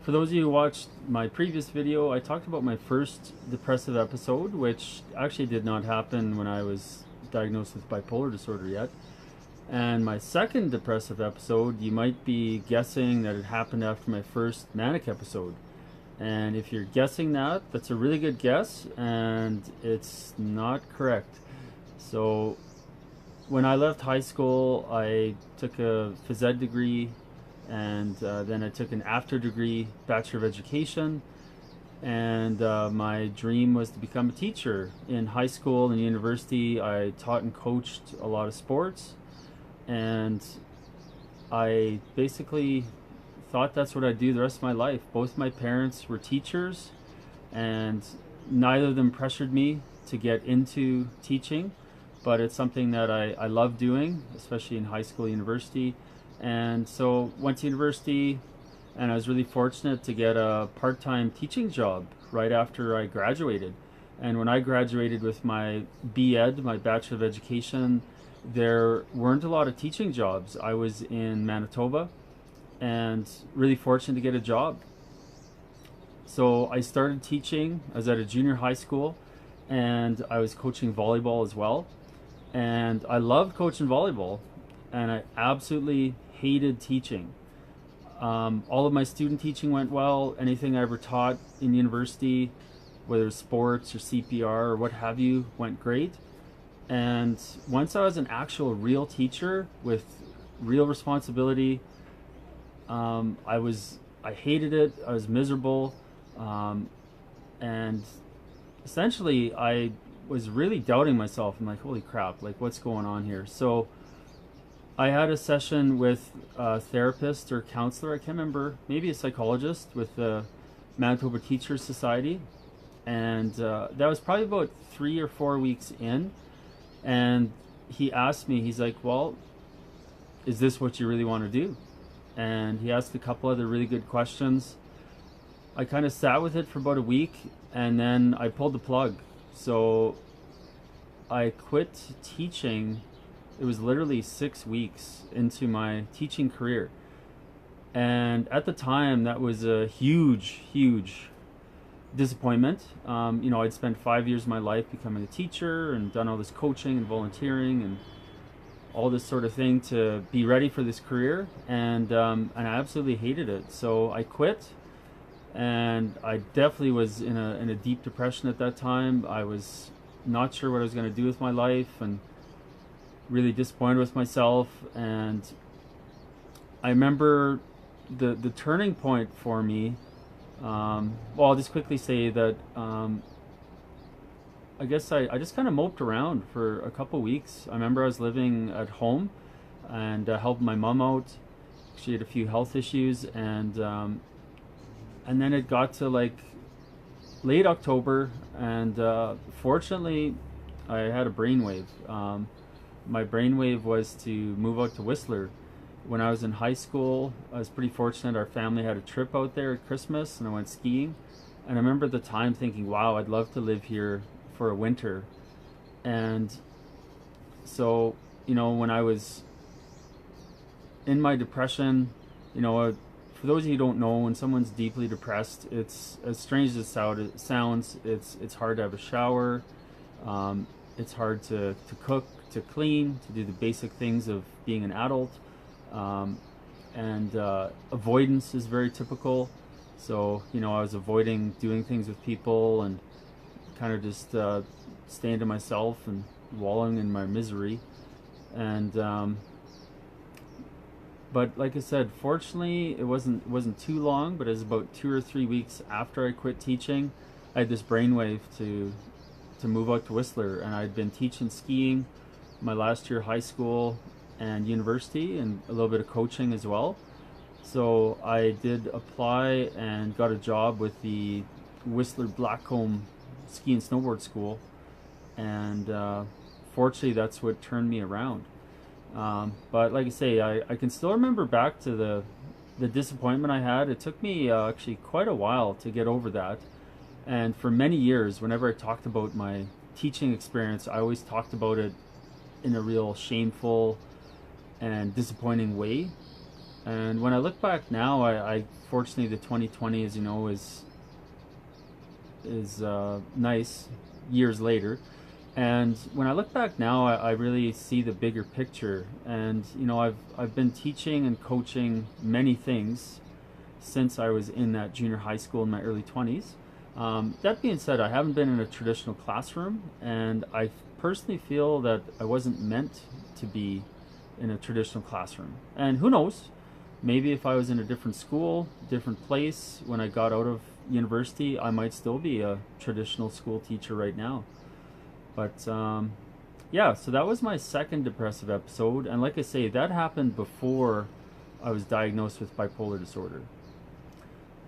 For those of you who watched my previous video, I talked about my first depressive episode, which actually did not happen when I was diagnosed with bipolar disorder yet. And my second depressive episode, you might be guessing that it happened after my first manic episode. And if you're guessing that, that's a really good guess, and it's not correct. So when I left high school, I took a phys ed degree, and then I took an after degree, Bachelor of Education, and my dream was to become a teacher. In high school and university, I taught and coached a lot of sports, and I basically thought that's what I'd do the rest of my life. Both my parents were teachers, and neither of them pressured me to get into teaching, but it's something that I love doing, especially in high school, university. And so went to university, and I was really fortunate to get a part-time teaching job right after I graduated. And when I graduated with my B.Ed, my Bachelor of Education, there weren't a lot of teaching jobs. I was in Manitoba and really fortunate to get a job. So I started teaching. I was at a junior high school, and I was coaching volleyball as well. And I loved coaching volleyball, and I absolutely hated teaching. All of my student teaching went well. Anything I ever taught in university, whether it's sports or CPR or what have you, went great. And once I was an actual real teacher with real responsibility, I hated it. I was miserable, and essentially I was really doubting myself. I'm like, holy crap, like what's going on here? So I had a session with a therapist or counselor, I can't remember, maybe a psychologist with the Manitoba Teachers Society, and that was probably about 3 or 4 weeks in, and he asked me, he's like, well, is this what you really want to do? And he asked a couple other really good questions. I kind of sat with it for about a week, and then I pulled the plug. So I quit teaching. It was literally 6 weeks into my teaching career. And at the time, that was a huge, huge disappointment. I'd spent 5 years of my life becoming a teacher and done all this coaching and volunteering and all this sort of thing to be ready for this career, and I absolutely hated it. So I quit, and I definitely was in a deep depression at that time. I was not sure what I was going to do with my life, and really disappointed with myself. And I remember the turning point for me. Well, I'll just quickly say that I guess I just kind of moped around for a couple weeks. I remember I was living at home and helped my mom out. She had a few health issues, and then it got to like late October, and fortunately I had a brainwave. My brainwave was to move out to Whistler. When I was in high school, I was pretty fortunate. Our family had a trip out there at Christmas, and I went skiing. And I remember at the time thinking, wow, I'd love to live here for a winter. And so, when I was in my depression, for those of you who don't know, when someone's deeply depressed, it's as strange as it sounds. It's hard to have a shower. It's hard to cook, to clean, to do the basic things of being an adult. And avoidance is very typical. So, I was avoiding doing things with people and kind of just staying to myself and wallowing in my misery. And but like I said, fortunately it wasn't too long, but it was about 2 or 3 weeks after I quit teaching. I had this brainwave to move out to Whistler, and I'd been teaching skiing my last year of high school and university, and a little bit of coaching as well. So I did apply and got a job with the Whistler Blackcomb Ski and Snowboard School, and fortunately that's what turned me around. But like I say, I can still remember back to the disappointment I had. It took me actually quite a while to get over that, and for many years, whenever I talked about my teaching experience, I always talked about it in a real shameful and disappointing way. And when I look back now, I fortunately the 2020, as you know, is nice years later. And when I look back now, I really see the bigger picture. And you know, I've been teaching and coaching many things since I was in that junior high school in my early 20s. That being said, I haven't been in a traditional classroom, and I personally feel that I wasn't meant to be in a traditional classroom. And who knows, maybe if I was in a different school, different place, when I got out of university, I might still be a traditional school teacher right now. But yeah, so that was my second depressive episode. And like I say, that happened before I was diagnosed with bipolar disorder.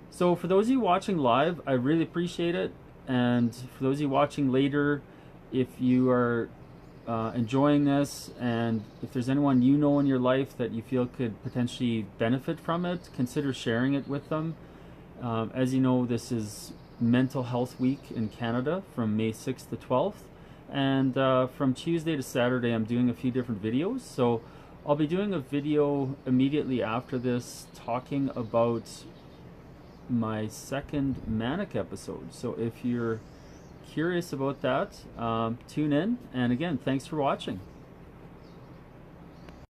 So for those of you watching live, I really appreciate it. And for those of you watching later, if you are enjoying this, and if there's anyone you know in your life that you feel could potentially benefit from it, consider sharing it with them. As you know, this is Mental Health Week in Canada from May 6th to 12th. And from Tuesday to Saturday, I'm doing a few different videos. So I'll be doing a video immediately after this talking about my second manic episode. So if you're curious about that, tune in. And again, thanks for watching.